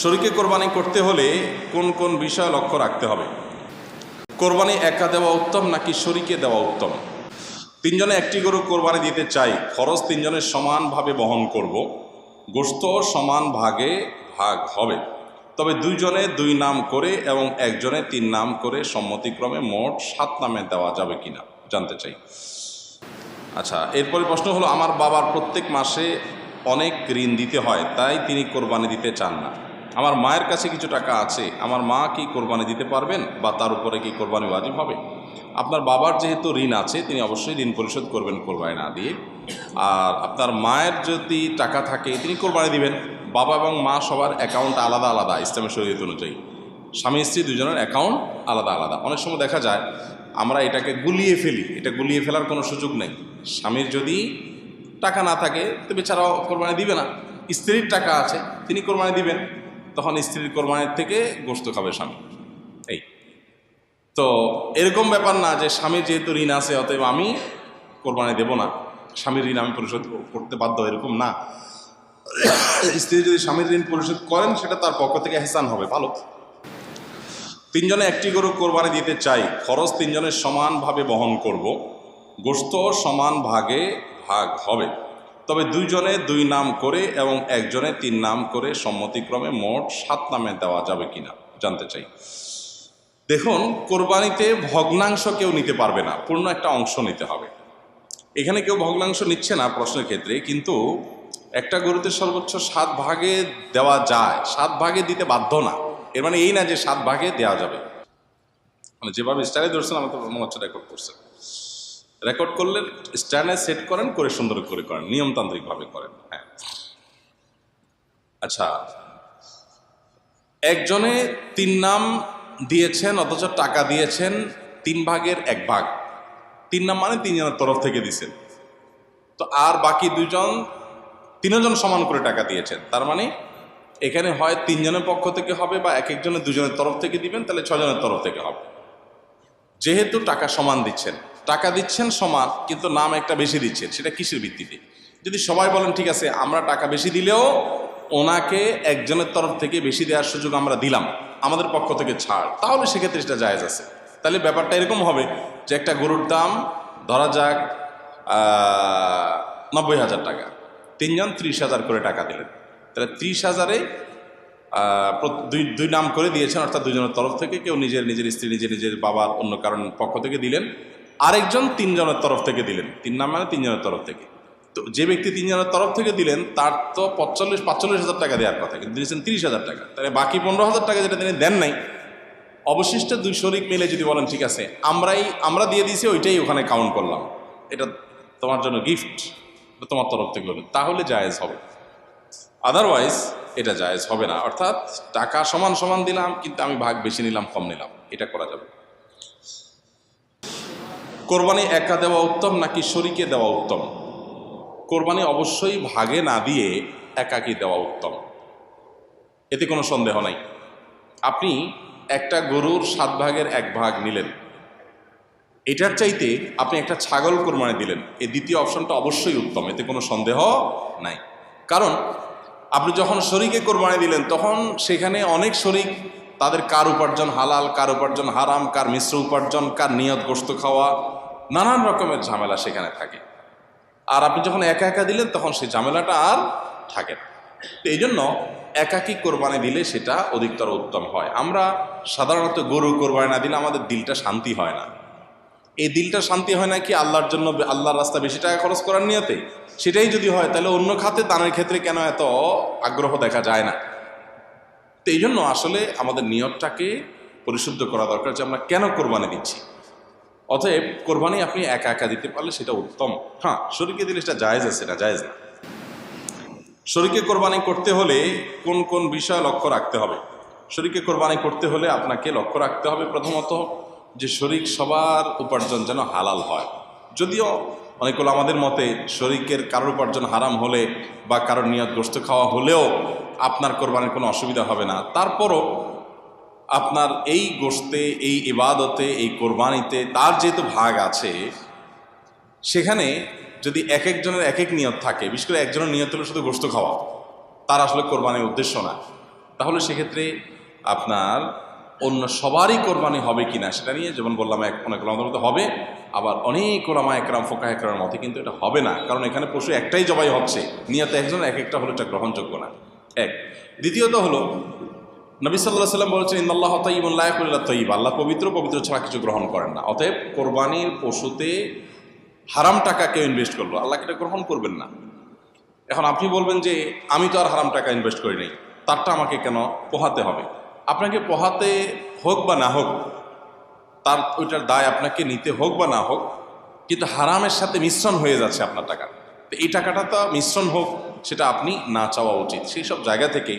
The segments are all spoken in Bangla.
শরীকে কোরবানি করতে হলে কোন কোন বিষয় লক্ষ্য রাখতে হবে? কোরবানি একা দেওয়া উত্তম নাকি শরীকে দেওয়া উত্তম? তিনজনে একটি গরু কোরবানি দিতে চাই, খরচ তিনজনের সমানভাবে বহন করব, গোশত সমান ভাগে ভাগ হবে, তবে দুইজনে দুই নাম করে এবং একজনে তিন নাম করে সম্মতিক্রমে মোট 7 নামে দেওয়া যাবে কিনা জানতে চাই। আচ্ছা, এরপরে প্রশ্ন হলো, আমার বাবার প্রত্যেক মাসে অনেক ঋণ দিতে হয়, তাই তিনি কোরবানি দিতে চান না। আমার মায়ের কাছে কিছু টাকা আছে, আমার মা কি কোরবানি দিতে পারবেন বা তার উপরে কি কোরবানি ওয়াজিব হবে? আপনার বাবার যেহেতু ঋণ আছে, তিনি অবশ্যই ঋণ পরিশোধ করবেন কোরবানি না দিয়ে। আর আপনার মায়ের যদি টাকা থাকে, তিনি কোরবানি দিবেন। বাবা এবং মা সবার অ্যাকাউন্ট আলাদা আলাদা ইসলামের শরীয়ত অনুযায়ী। স্বামী স্ত্রী দুজনের অ্যাকাউন্ট আলাদা আলাদা। অনেক সময় দেখা যায় আমরা এটাকে গুলিয়ে ফেলি, এটা গুলিয়ে ফেলার কোনো সুযোগ নেই। স্বামীর যদি টাকা না থাকে তো বেচারাও কোরবানি দিবে না, স্ত্রীর টাকা আছে তিনি কোরবানি দিবেন, তখন স্ত্রীর কোরবানির থেকে গোশত খাবে স্বামী। এই তো এরকম ব্যাপার না যে স্বামীর যেহেতু ঋণ আছে অতএব আমি কোরবানি দেব না, স্বামীর ঋণ আমি পরিশোধ করতে বাধ্য, এরকম না। স্ত্রী যদি স্বামীর ঋণ পরিশোধ করেন সেটা তার পক্ষ থেকে এহসান হবে, ভালো। তিনজনে একটি গরু কোরবানি দিতে চাই, খরচ তিনজনের সমানভাবে বহন করব, গোশত সমান ভাগে ভাগ হবে, তবে দুইজনে দুই নাম করে এবং একজনে তিন নাম করে সম্মতিক্রমে মোট 7 নামে দেওয়া যাবে কিনা জানতে চাই। দেখুন, কোরবানিতে ভগ্নাংশ কেউ নিতে পারবে না, পূর্ণ একটা অংশ নিতে হবে। এখানে কেউ ভগ্নাংশ নিচ্ছে না প্রশ্নের ক্ষেত্রে, কিন্তু একটা গরুতে সর্বোচ্চ 7 ভাগে দেওয়া যায়, 7 ভাগে দিতে বাধ্য না। এর মানে এই না যে 7 ভাগে দেওয়া যাবে। মানে যেভাবে স্টাইলে ধরছেন আমার তো মনে হচ্ছে রেকর্ড করছেন, রেকর্ড করলে স্ট্যান্ডে সেট করেন, করে সুন্দর করে করেন, নিয়মতান্ত্রিকভাবে করেন। হ্যাঁ, আচ্ছা, একজনে 3 নাম দিয়েছেন অথচ টাকা দিয়েছেন 3 ভাগের 1 ভাগ। 3 নাম মানে 3 জনের তরফ থেকে দিয়েছেন, তো আর বাকি 3জন সমান করে টাকা দিয়েছেন। তার মানে এখানে হয় 3 জনের পক্ষ থেকে হবে বা এক একজনের 2 জনের তরফ থেকে দিবেন, তাহলে 6 জনের তরফ থেকে হবে। যেহেতু টাকা সমান দিচ্ছেন, টাকা দিচ্ছেন সমান, কিন্তু নাম একটা বেশি দিচ্ছেন, সেটা কিসের ভিত্তিতে? যদি সবাই বলেন ঠিক আছে আমরা টাকা বেশি দিলেও ওনাকে একজনের তরফ থেকে বেশি দেওয়ার সুযোগ আমরা দিলাম, আমাদের পক্ষ থেকে ছাড়, তাহলে সেক্ষেত্রে সেটা জায়েজ আছে। তাহলে ব্যাপারটা এরকম হবে যে একটা গরুর দাম ধরা যাক 90,000 টাকা, 3 জন 30,000 করে টাকা দিলেন, তাহলে 30,000-এ দুই নাম করে দিয়েছেন, অর্থাৎ 2 জনের তরফ থেকে, কেউ নিজের স্ত্রী, নিজের বাবার অন্য কারণ পক্ষ থেকে দিলেন, আরেকজন 3 জনের তরফ থেকে দিলেন। 3 নাম মানে 3 জনের তরফ থেকে। তো যে ব্যক্তি 3 জনের তরফ থেকে দিলেন তার তো 45,000 টাকা দেওয়ার কথা, কিন্তু দিয়েছেন 30,000 টাকা, তাহলে বাকি 15,000 টাকা যেটা তিনি দেন নাই, অবশিষ্ট 2 শরিক মিলে যদি বলেন ঠিক আছে আমরা দিয়ে দিয়েছি, ওইটাই ওখানে কাউন্ট করলাম, এটা তোমার জন্য গিফট, তোমার তরফ থেকে হলো, তাহলে জায়েজ হবে। আদারওয়াইজ এটা জায়েজ হবে না। অর্থাৎ টাকা সমান সমান দিলাম, কিন্তু আমি ভাগ বেশি নিলাম কম নিলাম, এটা করা যাবে। কোরবানি একা দেওয়া উত্তম নাকি শরীকে দেওয়া উত্তম? কোরবানি অবশ্যই ভাগে না দিয়ে একাকী দেওয়া উত্তম, এতে কোনো সন্দেহ নাই। আপনি একটা গরুর 7 ভাগের 1 ভাগ নিলেন, এটার চাইতে আপনি একটা ছাগল কোরবানি দিলেন, এই দ্বিতীয় অপশনটা অবশ্যই উত্তম, এতে কোনো সন্দেহ নাই। কারণ আপনি যখন শরীকে কোরবানি দিলেন তখন সেখানে অনেক শরীক, তাদের কার উপার্জন হালাল, কার উপার্জন হারাম, কার মিশ্র উপার্জন, কার নিয়ত গোশত খাওয়া, নানান রকমের ঝামেলা সেখানে থাকে। আর আপনি যখন একা একা দিলেন তখন সেই ঝামেলাটা আর থাকে না। তো এই জন্য একাকী কোরবানি দিলে সেটা অধিকতর উত্তম হয়। আমরা সাধারণত গরু কোরবানি না দিলে আমাদের দিলটা শান্তি হয় না। এই দিলটা শান্তি হয় না কি আল্লাহর জন্য, আল্লাহর রাস্তা বেশি টাকা খরচ করার নিয়তে? সেটাই যদি হয় তাহলে অন্য খাতে দানের ক্ষেত্রে কেন এত আগ্রহ দেখা যায় না? তো এই জন্য আসলে আমাদের নিয়তটাকে পরিশুদ্ধ করা দরকার যে আমরা কেন কোরবানি দিচ্ছি। অতএব কোরবানি আপনি একা একা দিতে পারলে সেটা উত্তম। হ্যাঁ, শরীকে দিলে সেটা জায়েজ আছে, না জায়েজ না। শরীকে কোরবানি করতে হলে কোন কোন বিষয় লক্ষ্য রাখতে হবে? শরীকে কোরবানি করতে হলে আপনাকে লক্ষ্য রাখতে হবে প্রথমত যে শরীক সবার উপার্জন যেন হালাল হয়। যদিও অনেকগুলো আমাদের মতে শরীকের কারোর উপার্জন হারাম হলে বা কারোর নিয়ত গোশত খাওয়া হলেও আপনার কোরবানির কোনো অসুবিধা হবে না, তারপরও আপনার এই গোশতে, এই ইবাদতে, এই কোরবানিতে তার যেহেতু ভাগ আছে, সেখানে যদি এক একজনের এক এক নিয়ত থাকে, বিশেষ করে একজনের নিয়ত হলো শুধু গোশত খাওয়া, তার আসলে কোরবানির উদ্দেশ্য না, তাহলে সেক্ষেত্রে আপনার অন্য সবারই কোরবানি হবে কিনা সেটা নিয়ে যেমন বললাম অনেক ওলামাদের মধ্যে হবে, আবার অনেক ওলামা একরাম ফোকাহে একরামের মতে কিন্তু এটা হবে না, কারণ এখানে পশু একটাই জবাই হচ্ছে, নিয়ত একজন এক একটা হলো এটা গ্রহণযোগ্য না। এক। দ্বিতীয়ত হলো নবী সাল্লাল্লাহু আলাইহি ওয়াসাল্লাম বলেছেন ইন্নাল্লাহা তাইয়্যিবুন লা ইয়াকুলু ইল্লা তাইয়্যিব, আল্লাহ পবিত্র, পবিত্র ছাড়া কিছু গ্রহণ করেন না। অতএব কোরবানির পশুতে হারাম টাকা কেউ ইনভেস্ট করলো, আল্লাহ এটা গ্রহণ করবেন না। এখন আপনি বলবেন যে আমি তো আর হারাম টাকা ইনভেস্ট করি নাই, তারটা আমাকে কেন পোহাতে হবে? আপনাকে পোহাতে হোক বা না হোক, তার ওইটার দায় আপনাকে নিতে হোক বা না হোক, কিন্তু হারামের সাথে মিশ্রণ হয়ে যাচ্ছে আপনার টাকা, তো এই টাকাটা তো মিশ্রণ হোক সেটা আপনি না চাওয়া উচিত। সেই সব জায়গা থেকে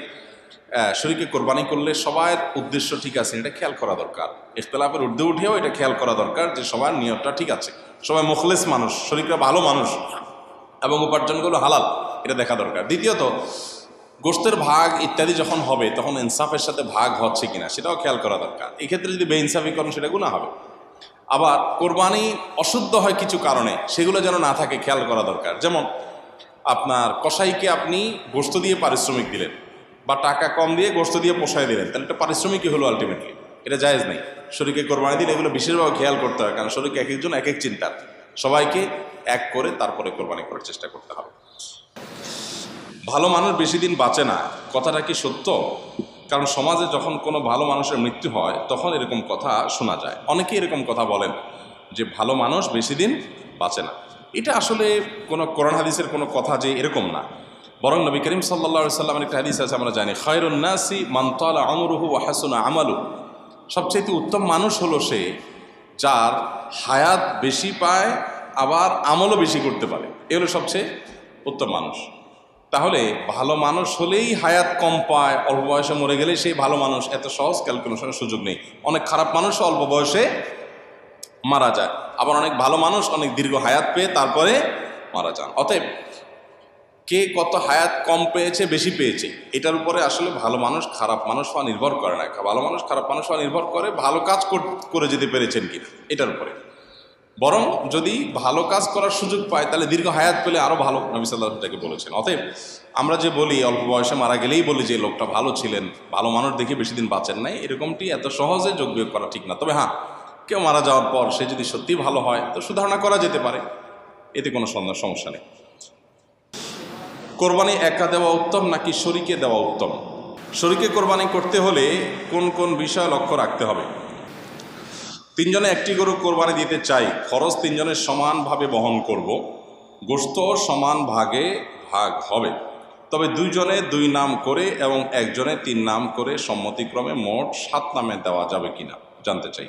শরীকে কোরবানি করলে সবার উদ্দেশ্য ঠিক আছে এটা খেয়াল করা দরকার, ইখতিলাফের ঊর্ধ্বে উঠেও এটা খেয়াল করা দরকার যে সবার নিয়তটা ঠিক আছে, সবাই মুখলেস মানুষ, শরীকরা ভালো মানুষ এবং উপার্জনগুলো হালাল, এটা দেখা দরকার। দ্বিতীয়ত গোশতের ভাগ ইত্যাদি যখন হবে তখন ইনসাফের সাথে ভাগ হচ্ছে কিনা সেটাও খেয়াল করা দরকার। এক্ষেত্রে যদি বেইনসাফি করেন সেটা গুনাহ হবে। আবার কোরবানি অশুদ্ধ হয় কিছু কারণে, সেগুলো যেন না থাকে খেয়াল করা দরকার। যেমন আপনার কসাইকে আপনি গোশত দিয়ে পারিশ্রমিক দিলেন বা টাকা কম দিয়ে গোশত দিয়ে পোষায় দিলেন, তাহলে এটা পারিশ্রমিকই হলো আলটিমেটলি, এটা জায়েজ নেই। শরীকে কোরবানি দিলে এগুলো বিশেষভাবে খেয়াল করতে হয়, কারণ শরীকে এক একজন এক এক চিন্তার, সবাইকে এক করে তারপরে কোরবানি করার চেষ্টা করতে হবে। ভালো মানুষ বেশি দিন বাঁচে না, কথাটা কি সত্য? কারণ সমাজে যখন কোনো ভালো মানুষের মৃত্যু হয় তখন এরকম কথা শোনা যায়, অনেকেই এরকম কথা বলেন যে ভালো মানুষ বেশি দিন বাঁচে না। এটা আসলে কোনো কোরআন হাদিসের কোনো কথা যে এরকম না, বরং নবী করিম সাল্লাল্লাহু আলাইহি সাল্লামের একটা হাদিস আছে আমরা জানি, খায়রুন নাসি মান তালা আমরুহু ওয়া হাসুনা আমালু, সবচেয়ে উত্তম মানুষ হলো সে যার হায়াত বেশি পায় আবার আমলও বেশি করতে পারে, এ হলো সবচেয়ে উত্তম মানুষ। তাহলে ভালো মানুষ হলেই হায়াত কম পায়, অল্প বয়সে মরে গেলে সেই ভালো মানুষ, এত সহজ ক্যালকুলেশনের সুযোগ নেই। অনেক খারাপ মানুষ অল্প বয়সে মারা যায়, আবার অনেক ভালো মানুষ অনেক দীর্ঘ হায়াত পেয়ে তারপরে মারা যান। অতএব কে কত হায়াত কম পেয়েছে বেশি পেয়েছে এটার উপরে আসলে ভালো মানুষ খারাপ মানুষ হওয়া নির্ভর করে না, ভালো মানুষ খারাপ মানুষ হওয়া নির্ভর করে ভালো কাজ করে যেতে পেরেছেন কিনা এটার উপরে। বরং যদি ভালো কাজ করার সুযোগ পায় তাহলে দীর্ঘ হায়াত পেলে আরও ভালো, নবী সাল্লাল্লাহু আলাইহি ওয়াসাল্লাম বলেছেন। অতএব আমরা যে বলি অল্প বয়সে মারা গেলেই বলি যে লোকটা ভালো ছিলেন, ভালো মানুষ দেখে বেশি দিন বাঁচেন নাই, এরকমটি এত সহজে যোগ বিয়োগ করা ঠিক না। তবে হ্যাঁ, কেউ মারা যাওয়ার পর সে যদি সত্যি ভালো হয় তো সুধারণা করা যেতে পারে, এতে কোনো সমস্যা নেই। কোরবানি একা দেওয়া উত্তম নাকি শরীকে দেওয়া উত্তম? শরীকে কোরবানি করতে হলে কোন কোন বিষয় লক্ষ্য রাখতে হবে? তিনজনে একটি গরু কোরবানি দিতে চাই, খরচ তিনজনের সমানভাবে বহন করব, গোশত সমান ভাগে ভাগ হবে, তবে দুইজনে দুই নাম করে এবং একজনে তিন নাম করে সম্মতিক্রমে মোট 7 নামে দেওয়া যাবে কিনা জানতে চাই।